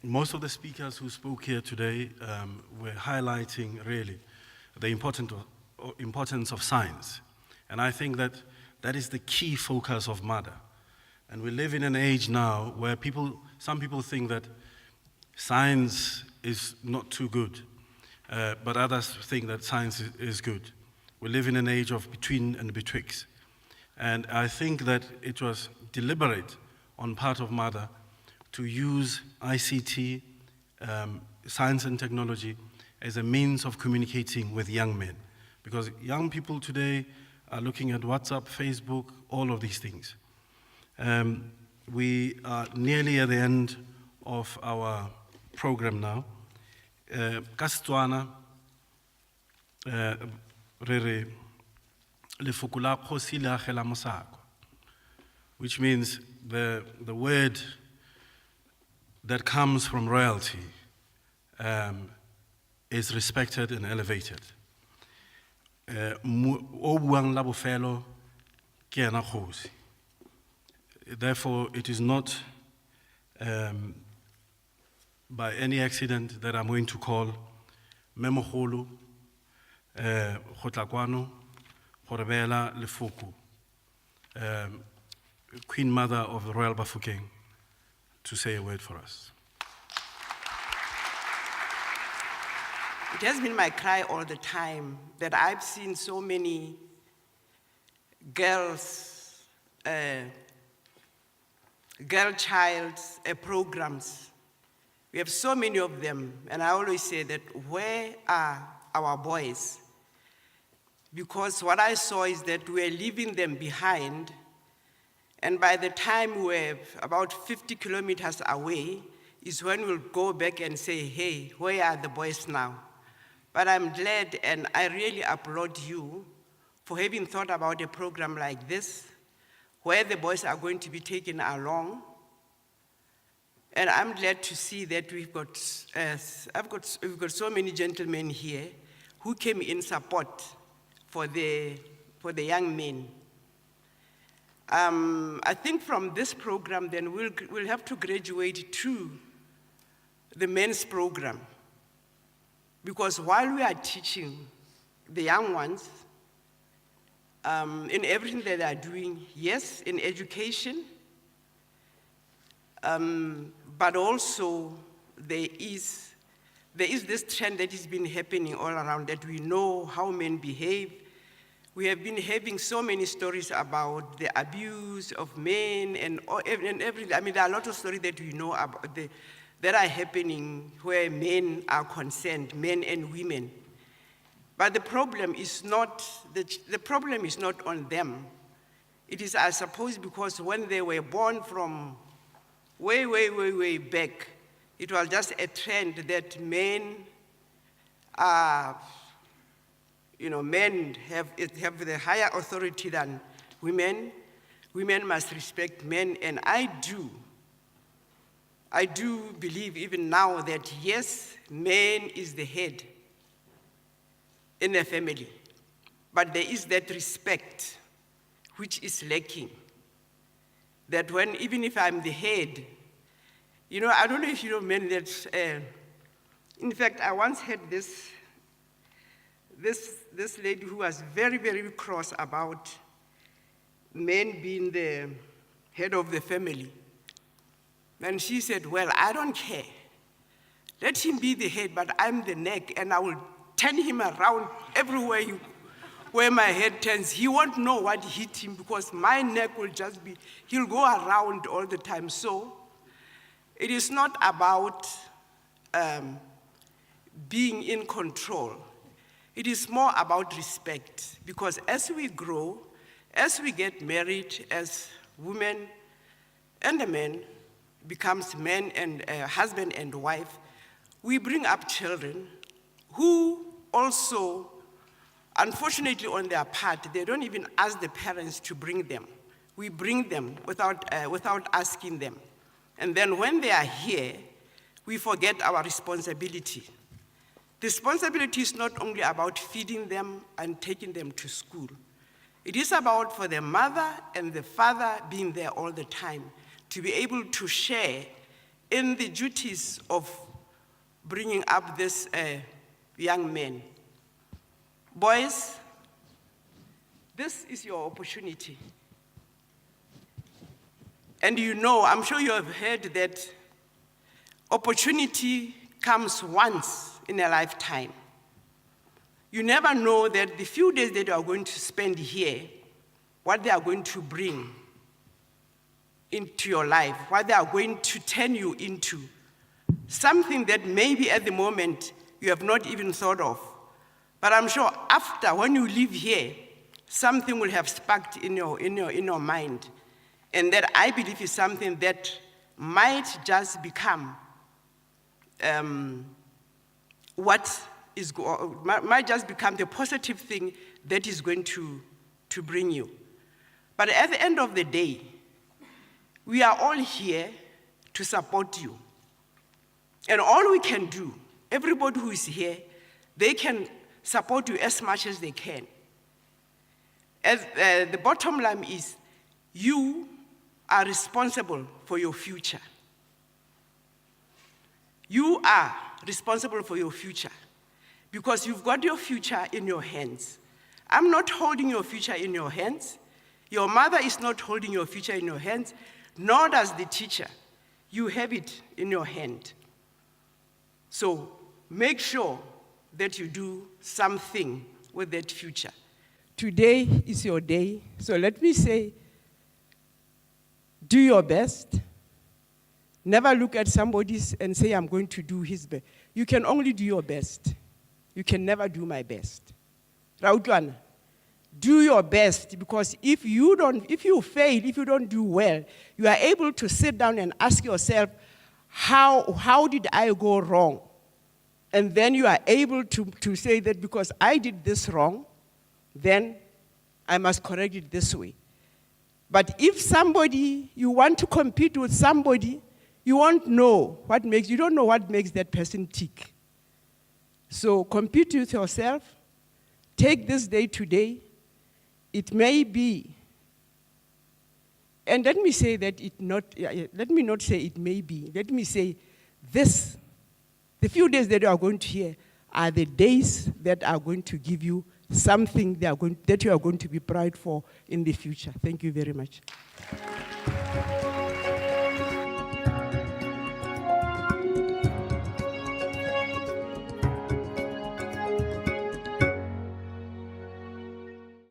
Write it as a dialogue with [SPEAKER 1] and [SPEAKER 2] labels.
[SPEAKER 1] Most of the speakers who spoke here today were highlighting really the importance of science. And I think that that is the key focus of MADA. And we live in an age now where some people think that science is not too good, but others think that science is good. We live in an age of between and betwixt. And I think that it was deliberate on part of MADA to use ICT, science and technology, as a means of communicating with young men. Because young people today are looking at WhatsApp, Facebook, all of these things. We are nearly at the end of our program now. Kastswana, which means the word that comes from royalty is respected and elevated. Therefore, it is not by any accident that I'm going to call Memogolo, Khotlakwano, Horebela Lefuku, Queen Mother of the Royal Bafokeng, to say a word for us.
[SPEAKER 2] It has been my cry all the time that I've seen so many girls, girl child programs. We have so many of them, and I always say that, where are our boys? Because what I saw is that we're leaving them behind, and by the time we're about 50 kilometers away is when we'll go back and say, hey, where are the boys now? But I'm glad, and I really applaud you for having thought about a program like this, where the boys are going to be taken along. And I'm glad to see that we've got so many gentlemen here who came in support for the young men. I think from this program, then we'll have to graduate to the men's program. Because while we are teaching the young ones in everything that they are doing, yes, in education, but also there is this trend that has been happening all around, that we know how men behave. We have been having so many stories about the abuse of men and everything. I mean, there are a lot of stories that we know about that are happening where men are concerned, men and women. But the problem is not on them. It is, I suppose, because when they were born from way back, it was just a trend that men are, men have the higher authority than women. Women must respect men, and I do believe even now that yes, man is the head in a family, but there is that respect which is lacking. That even if I'm the head, I don't know if you know men that, in fact, I once had this lady who was very, very cross about men being the head of the family. And she said, well, I don't care. Let him be the head, but I'm the neck, and I will turn him around everywhere where my head turns. He won't know what hit him because my neck will just be, he'll go around all the time. So it is not about being in control. It is more about respect, because as we grow, as we get married as women and a man becomes man and husband and wife, we bring up children who also, unfortunately on their part, they don't even ask the parents to bring them. we bring them without asking them. And then when they are here, we forget our responsibility. The responsibility is not only about feeding them and taking them to school. It is about for the mother and the father being there all the time to be able to share in the duties of bringing up this young men. Boys, this is your opportunity. And you know, I'm sure you have heard that opportunity comes once in a lifetime. You never know that the few days that you are going to spend here, what they are going to bring into your life, what they are going to turn you into, something that maybe at the moment you have not even thought of. But I'm sure after, when you leave here, something will have sparked in your mind. And that I believe is something that might just become might just become the positive thing that is going to bring you. But at the end of the day, we are all here to support you. And all we can do, everybody who is here, they can support you as much as they can. The bottom line is, you are responsible for your future. You are responsible for your future because you've got your future in your hands. I'm not holding your future in your hands. Your mother is not holding your future in your hands, nor does the teacher. You have it in your hand. So make sure that you do something with that future. Today is your day, so let me say, do your best. Never look at somebody and say, I'm going to do his best. You can only do your best. You can never do my best. Rautwana, do your best, because if you fail, if you don't do well, you are able to sit down and ask yourself, how did I go wrong? And then you are able to say that because I did this wrong, then I must correct it this way. But if you want to compete with somebody, you don't know what makes that person tick. So compete with yourself, take this day today. It may be, and let me say that let me not say it may be, let me say this, the few days that you are going to hear are the days that are going to give you something that you are going to be proud for in the future. Thank you very much.